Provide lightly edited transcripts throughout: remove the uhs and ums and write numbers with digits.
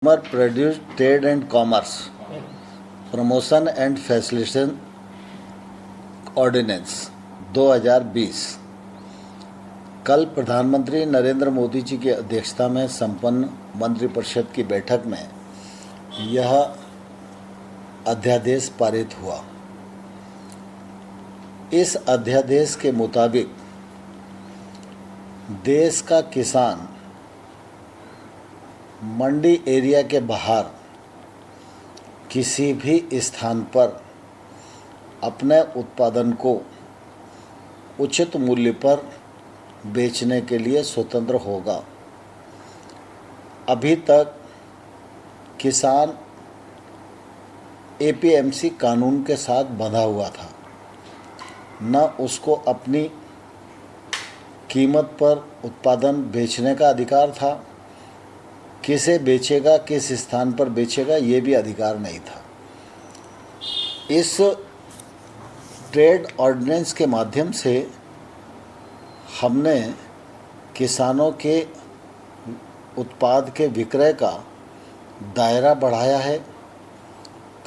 Consumer produce trade and commerce promotion and facilitation ordinance 2020 कल प्रधानमंत्री नरेंद्र मोदी जी की अध्यक्षता में संपन्न मंत्रिपरिषद की बैठक में यह अध्यादेश पारित हुआ। इस अध्यादेश के मुताबिक देश का किसान मंडी एरिया के बाहर किसी भी स्थान पर अपने उत्पादन को उचित मूल्य पर बेचने के लिए स्वतंत्र होगा। अभी तक किसान एपीएमसी कानून के साथ बंधा हुआ था, न उसको अपनी कीमत पर उत्पादन बेचने का अधिकार था, किसे बेचेगा, किस स्थान पर बेचेगा, ये भी अधिकार नहीं था। इस ट्रेड ऑर्डिनेंस के माध्यम से हमने किसानों के उत्पाद के विक्रय का दायरा बढ़ाया है,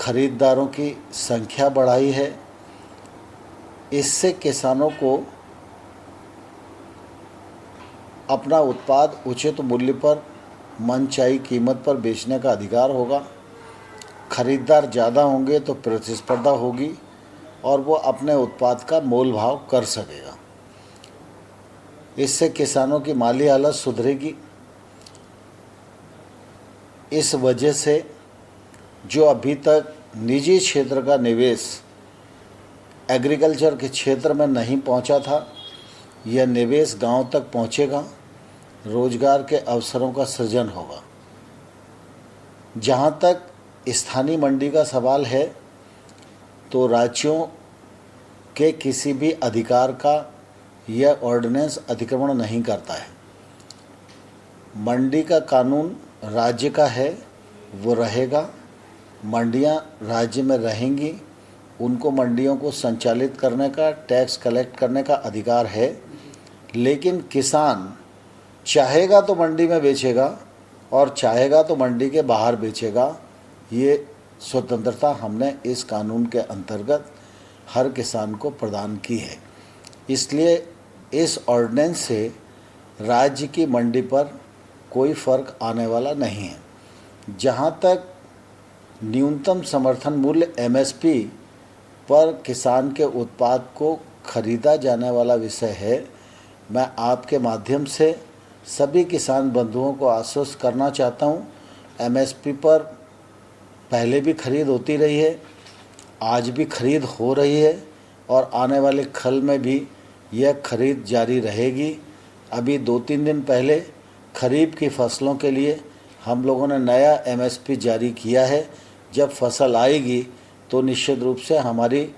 खरीदारों की संख्या बढ़ाई है। इससे किसानों को अपना उत्पाद उचित मूल्य पर मनचाही कीमत पर बेचने का अधिकार होगा। खरीदार ज़्यादा होंगे तो प्रतिस्पर्धा होगी और वो अपने उत्पाद का मोल भाव कर सकेगा। इससे किसानों की माली हालत सुधरेगी। इस वजह से जो अभी तक निजी क्षेत्र का निवेश एग्रीकल्चर के क्षेत्र में नहीं पहुंचा था, यह निवेश गांव तक पहुंचेगा। रोजगार के अवसरों का सृजन होगा। जहां तक स्थानीय मंडी का सवाल है, तो राज्यों के किसी भी अधिकार का यह ऑर्डिनेंस अतिक्रमण नहीं करता है। मंडी का कानून राज्य का है, वो रहेगा। मंडियां राज्य में रहेंगी, उनको मंडियों को संचालित करने का, टैक्स कलेक्ट करने का अधिकार है। लेकिन किसान चाहेगा तो मंडी में बेचेगा और चाहेगा तो मंडी के बाहर बेचेगा। ये स्वतंत्रता हमने इस कानून के अंतर्गत हर किसान को प्रदान की है। इसलिए इस ऑर्डिनेंस से राज्य की मंडी पर कोई फ़र्क आने वाला नहीं है। जहाँ तक न्यूनतम समर्थन मूल्य एमएसपी पर किसान के उत्पाद को खरीदा जाने वाला विषय है, मैं आपके माध्यम से सभी किसान बंधुओं को आश्वस्त करना चाहता हूँ। एमएसपी पर पहले भी खरीद होती रही है, आज भी खरीद हो रही है और आने वाले खल में भी यह खरीद जारी रहेगी। अभी 2-3 दिन पहले खरीफ की फसलों के लिए हम लोगों ने नया एमएसपी जारी किया है। जब फसल आएगी तो निश्चित रूप से हमारी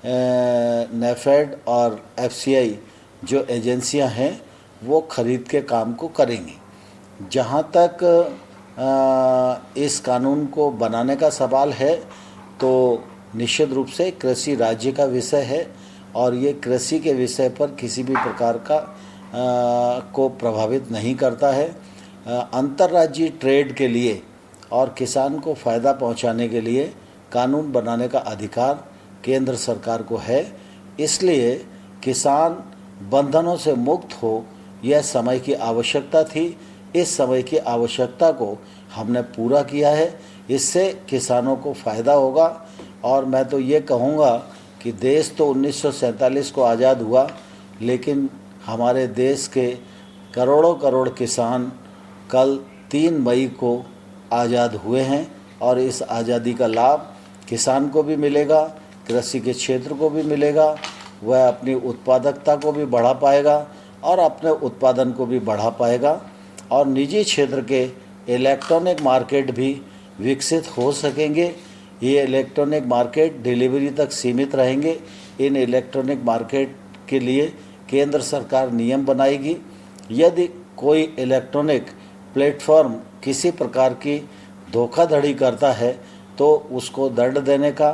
नेफेड और एफसीआई जो एजेंसियां हैं वो खरीद के काम को करेंगी। जहां तक इस कानून को बनाने का सवाल है, तो निश्चित रूप से कृषि राज्य का विषय है और ये कृषि के विषय पर किसी भी प्रकार का को प्रभावित नहीं करता है। अंतर्राज्यीय ट्रेड के लिए और किसान को फ़ायदा पहुंचाने के लिए कानून बनाने का अधिकार केंद्र सरकार को है। इसलिए किसान बंधनों से मुक्त हो, यह समय की आवश्यकता थी। इस समय की आवश्यकता को हमने पूरा किया है। इससे किसानों को फ़ायदा होगा। और मैं तो ये कहूँगा कि देश तो 1947 को आज़ाद हुआ, लेकिन हमारे देश के करोड़ों करोड़ किसान कल 3 मई को आज़ाद हुए हैं और इस आज़ादी का लाभ किसान को भी मिलेगा, कृषि के क्षेत्र को भी मिलेगा। वह अपनी उत्पादकता को भी बढ़ा पाएगा और अपने उत्पादन को भी बढ़ा पाएगा और निजी क्षेत्र के इलेक्ट्रॉनिक मार्केट भी विकसित हो सकेंगे। ये इलेक्ट्रॉनिक मार्केट डिलीवरी तक सीमित रहेंगे। इन इलेक्ट्रॉनिक मार्केट के लिए केंद्र सरकार नियम बनाएगी। यदि कोई इलेक्ट्रॉनिक प्लेटफॉर्म किसी प्रकार की धोखाधड़ी करता है तो उसको दंड देने का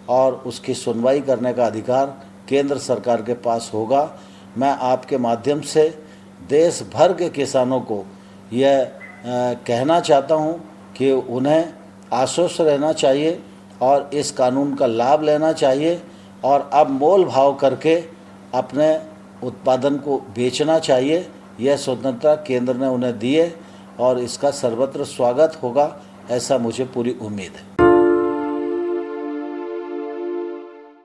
और उसकी सुनवाई करने का अधिकार केंद्र सरकार के पास होगा। मैं आपके माध्यम से देश भर के किसानों को यह कहना चाहता हूं कि उन्हें आश्वस्त रहना चाहिए और इस कानून का लाभ लेना चाहिए और अब मोल भाव करके अपने उत्पादन को बेचना चाहिए। यह स्वतंत्रता केंद्र ने उन्हें दी है और इसका सर्वत्र स्वागत होगा, ऐसा मुझे पूरी उम्मीद है।